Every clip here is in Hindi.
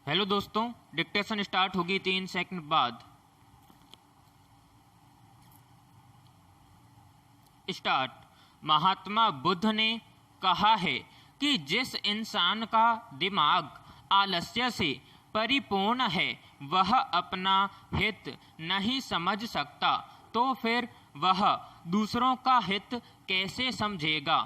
हेलो दोस्तों, डिक्टेशन स्टार्ट होगी 3 सेकंड बाद। स्टार्ट। महात्मा बुद्ध ने कहा है कि जिस इंसान का दिमाग आलस्य से परिपूर्ण है वह अपना हित नहीं समझ सकता, तो फिर वह दूसरों का हित कैसे समझेगा।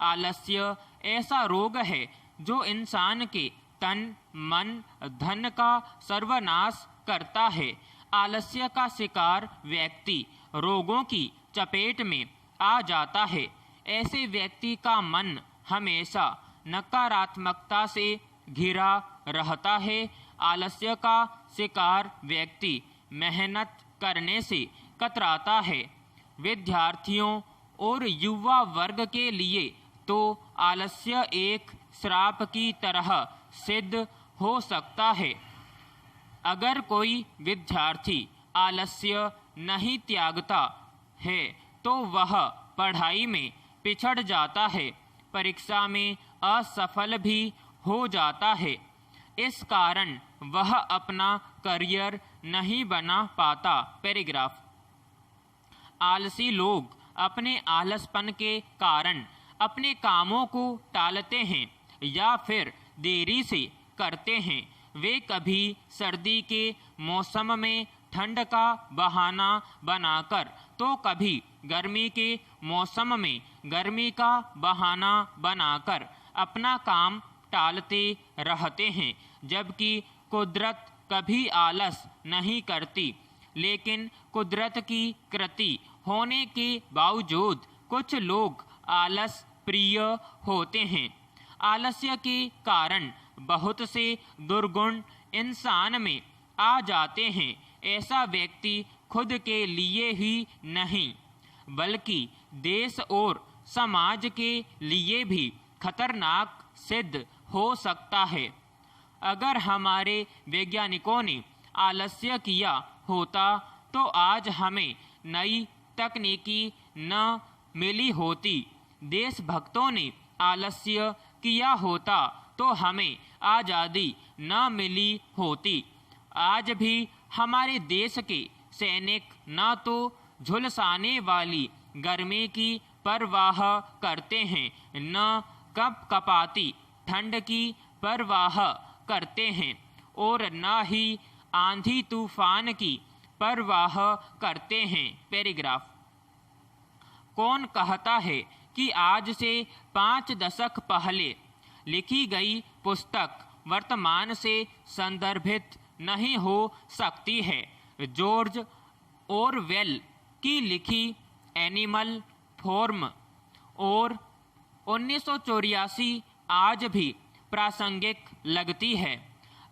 आलस्य ऐसा रोग है जो इंसान के तन मन धन का सर्वनाश करता है। आलस्य का शिकार व्यक्ति रोगों की चपेट में आ जाता है। ऐसे व्यक्ति का मन हमेशा नकारात्मकता से घिरा रहता है। आलस्य का शिकार व्यक्ति मेहनत करने से कतराता है। विद्यार्थियों और युवा वर्ग के लिए तो आलस्य एक श्राप की तरह सिद्ध हो सकता है। अगर कोई विद्यार्थी आलस्य नहीं त्यागता है तो वह पढ़ाई में पिछड़ जाता है, परीक्षा में असफल भी हो जाता है। इस कारण वह अपना करियर नहीं बना पाता। पैराग्राफ। आलसी लोग अपने आलसपन के कारण अपने कामों को टालते हैं या फिर देरी से करते हैं। वे कभी सर्दी के मौसम में ठंड का बहाना बनाकर तो कभी गर्मी के मौसम में गर्मी का बहाना बनाकर अपना काम टालते रहते हैं, जबकि कुदरत कभी आलस नहीं करती। लेकिन कुदरत की कृति होने के बावजूद कुछ लोग आलस प्रिय होते हैं। आलस्य के कारण बहुत से दुर्गुण इंसान में आ जाते हैं। ऐसा व्यक्ति खुद के लिए ही नहीं बल्कि देश और समाज के लिए भी खतरनाक सिद्ध हो सकता है। अगर हमारे वैज्ञानिकों ने आलस्य किया होता तो आज हमें नई तकनीकी न मिली होती। देशभक्तों ने आलस्य किया होता तो हमें आज़ादी न मिली होती। आज भी हमारे देश के सैनिक न तो झुलसाने वाली गर्मी की परवाह करते हैं, न कपकपाती ठंड की परवाह करते हैं और न ही आंधी तूफान की परवाह करते हैं। पैराग्राफ। कौन कहता है कि आज से 5 दशक पहले लिखी गई पुस्तक वर्तमान से संदर्भित नहीं हो सकती है। जॉर्ज ऑरवेल की लिखी एनिमल फॉर्म और 1984 आज भी प्रासंगिक लगती है।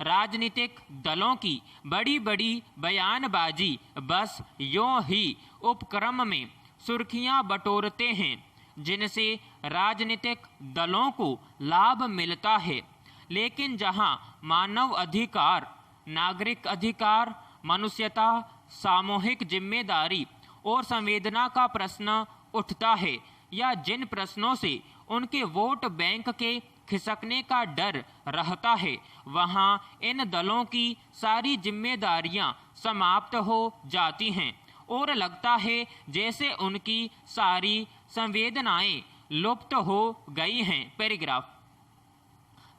राजनीतिक दलों की बड़ी बड़ी बयानबाजी बस यूं ही उपक्रम में सुर्खियां बटोरते हैं जिनसे राजनीतिक दलों को लाभ मिलता है। लेकिन जहां मानव अधिकार, नागरिक अधिकार, मनुष्यता, सामूहिक जिम्मेदारी और संवेदना का प्रश्न उठता है या जिन प्रश्नों से उनके वोट बैंक के खिसकने का डर रहता है, वहां इन दलों की सारी जिम्मेदारियां समाप्त हो जाती हैं और लगता है जैसे उनकी सारी संवेदनाएं लुप्त हो गई हैं। पैराग्राफ।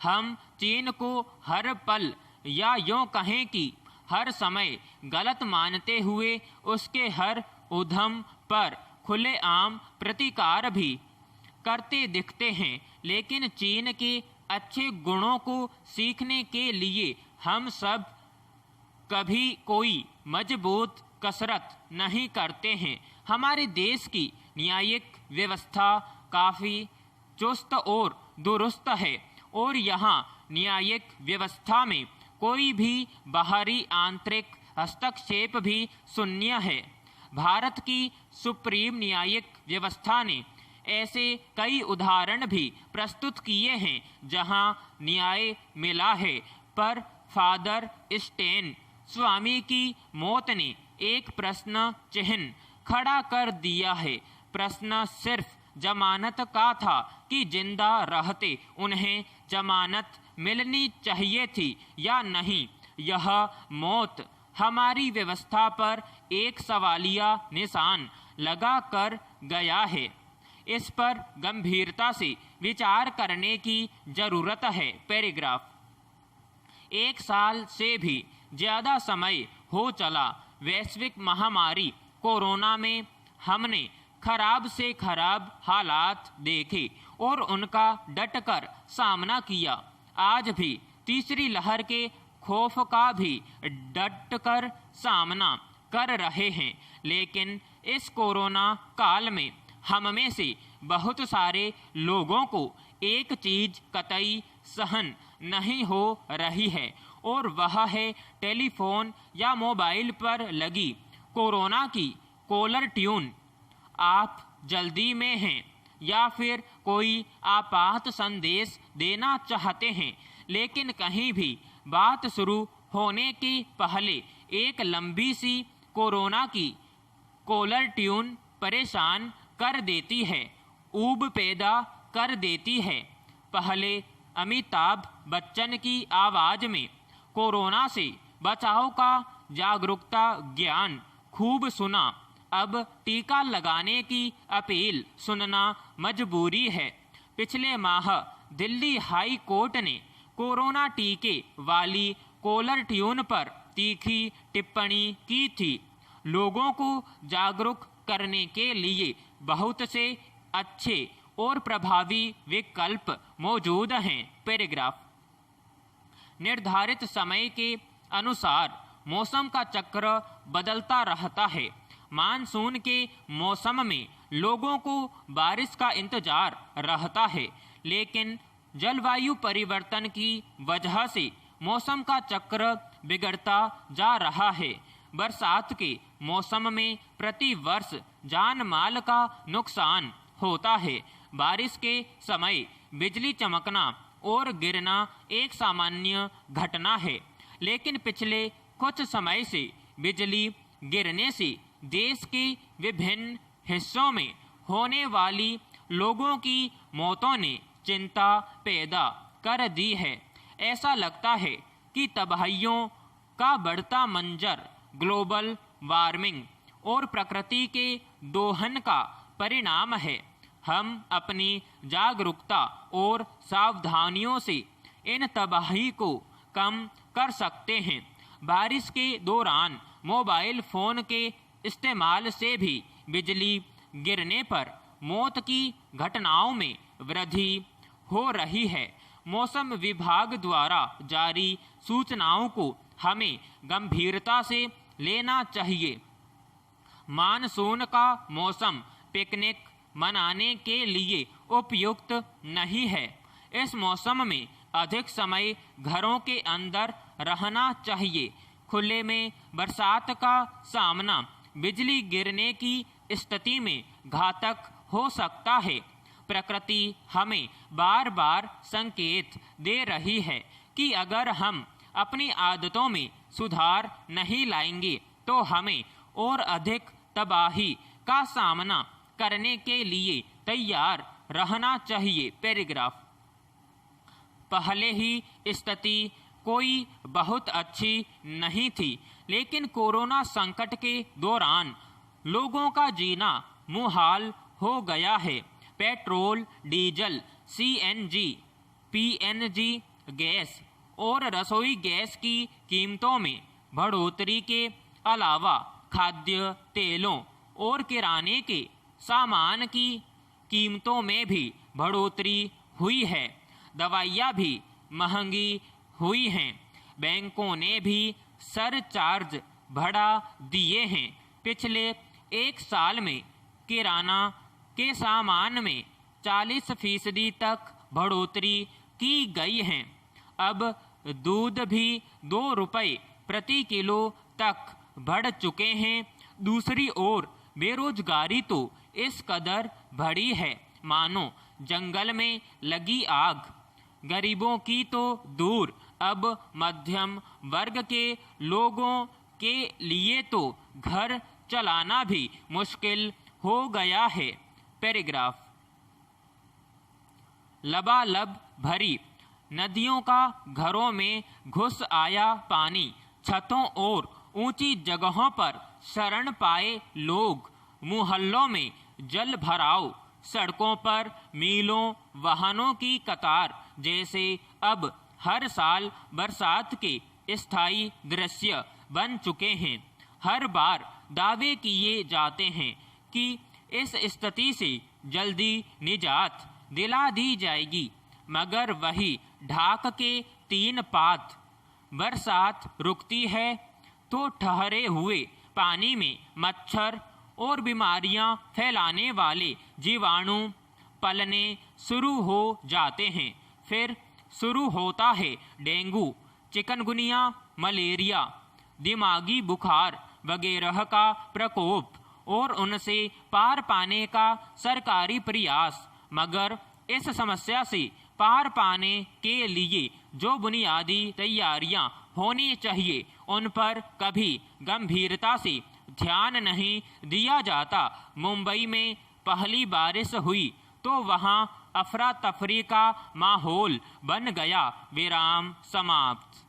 हम चीन को हर पल या यूं कहें कि हर समय गलत मानते हुए उसके हर उद्यम पर खुलेआम प्रतिकार भी करते दिखते हैं। लेकिन चीन के अच्छे गुणों को सीखने के लिए हम सब कभी कोई मजबूत कसरत नहीं करते हैं। हमारे देश की न्यायिक व्यवस्था काफ़ी चुस्त और दुरुस्त है और यहाँ न्यायिक व्यवस्था में कोई भी बाहरी आंतरिक हस्तक्षेप भी शून्य है। भारत की सुप्रीम न्यायिक व्यवस्था ने ऐसे कई उदाहरण भी प्रस्तुत किए हैं जहां न्याय मिला है, पर फादर स्टेन स्वामी की मौत ने एक प्रश्न चिन्ह खड़ा कर दिया है। प्रश्न सिर्फ जमानत का था कि जिंदा रहते उन्हें जमानत मिलनी चाहिए थी या नहीं, यह मौत हमारी व्यवस्था पर एक सवालिया निशान लगा कर गया है। इस पर गंभीरता से विचार करने की जरूरत है। पैराग्राफ। 1 साल से भी ज़्यादा समय हो चला वैश्विक महामारी कोरोना में हमने खराब से खराब हालात देखे और उनका डटकर सामना किया। आज भी तीसरी लहर के खौफ का भी डटकर सामना कर रहे हैं, लेकिन इस कोरोना काल में हम में से बहुत सारे लोगों को एक चीज कतई सहन नहीं हो रही है और वह है टेलीफोन या मोबाइल पर लगी कोरोना की कॉलर ट्यून। आप जल्दी में हैं या फिर कोई आपात संदेश देना चाहते हैं, लेकिन कहीं भी बात शुरू होने के पहले एक लंबी सी कोरोना की कॉलर ट्यून परेशान कर देती है, ऊब पैदा कर देती है। पहले अमिताभ बच्चन की आवाज में कोरोना से बचाव का जागरूकता ज्ञान खूब सुना, अब टीका लगाने की अपील सुनना मजबूरी है। पिछले माह दिल्ली हाई कोर्ट ने कोरोना टीके वाली कॉलर ट्यून पर तीखी टिप्पणी की थी। लोगों को जागरूक करने के लिए बहुत से अच्छे और प्रभावी विकल्प मौजूद हैं। पैराग्राफ। निर्धारित समय के अनुसार मौसम का चक्र बदलता रहता है। मानसून के मौसम में लोगों को बारिश का इंतजार रहता है, लेकिन जलवायु परिवर्तन की वजह से मौसम का चक्र बिगड़ता जा रहा है। बरसात के मौसम में प्रति वर्ष जान माल का नुकसान होता है। बारिश के समय बिजली चमकना और गिरना एक सामान्य घटना है, लेकिन पिछले कुछ समय से बिजली गिरने से देश के विभिन्न हिस्सों में होने वाली लोगों की मौतों ने चिंता पैदा कर दी है। ऐसा लगता है कि तबाहियों का बढ़ता मंजर ग्लोबल वार्मिंग और प्रकृति के दोहन का परिणाम है। हम अपनी जागरूकता और सावधानियों से इन तबाही को कम कर सकते हैं। बारिश के दौरान मोबाइल फोन के इस्तेमाल से भी बिजली गिरने पर मौत की घटनाओं में वृद्धि हो रही है। मौसम विभाग द्वारा जारी सूचनाओं को हमें गंभीरता से लेना चाहिए। मानसून का मौसम पिकनिक मनाने के लिए उपयुक्त नहीं है। इस मौसम में अधिक समय घरों के अंदर रहना चाहिए। खुले में बरसात का सामना बिजली गिरने की स्थिति में घातक हो सकता है। प्रकृति हमें बार बार संकेत दे रही है कि अगर हम अपनी आदतों में सुधार नहीं लाएंगे तो हमें और अधिक तबाही का सामना करने के लिए तैयार रहना चाहिए। पैराग्राफ। पहले ही स्थिति कोई बहुत अच्छी नहीं थी, लेकिन कोरोना संकट के दौरान लोगों का जीना मुहाल हो गया है। Petrol, diesel, CNG, PNG gas और रसोई गैस की कीमतों में बढ़ोतरी के अलावा खाद्य तेलों और किराने के सामान की कीमतों में भी बढ़ोतरी हुई है। दवाइयाँ भी महंगी हुई हैं। बैंकों ने भी सरचार्ज बढ़ा दिए हैं। पिछले 1 साल में किराना के सामान में 40% तक बढ़ोतरी की गई है। अब दूध भी 2 रुपये प्रति किलो तक बढ़ चुके हैं। दूसरी ओर बेरोजगारी तो इस कदर बढ़ी है मानो जंगल में लगी आग। गरीबों की तो दूर, अब मध्यम वर्ग के लोगों के लिए तो घर चलाना भी मुश्किल हो गया है। पैराग्राफ। लबालब भरी नदियों का घरों में घुस आया पानी, छतों और ऊंची जगहों पर शरण पाए लोग, मुहल्लों में जल भराव, सड़कों पर मीलों वाहनों की कतार जैसे अब हर साल बरसात के स्थायी दृश्य बन चुके हैं। हर बार दावे किए जाते हैं कि इस स्थिति से जल्दी निजात दिला दी जाएगी, मगर वही ढाक के 3 पात। बरसात रुकती है तो ठहरे हुए पानी में मच्छर और बीमारियां फैलाने वाले जीवाणु पलने शुरू हो जाते हैं। फिर शुरू होता है डेंगू, चिकनगुनिया, मलेरिया, दिमागी बुखार वगैरह का प्रकोप और उनसे पार पाने का सरकारी प्रयास। मगर इस समस्या से पार पाने के लिए जो बुनियादी तैयारियां होनी चाहिए उन पर कभी गंभीरता से ध्यान नहीं दिया जाता। मुंबई में पहली बारिश हुई तो वहां अफरा तफरी का माहौल बन गया। विराम समाप्त।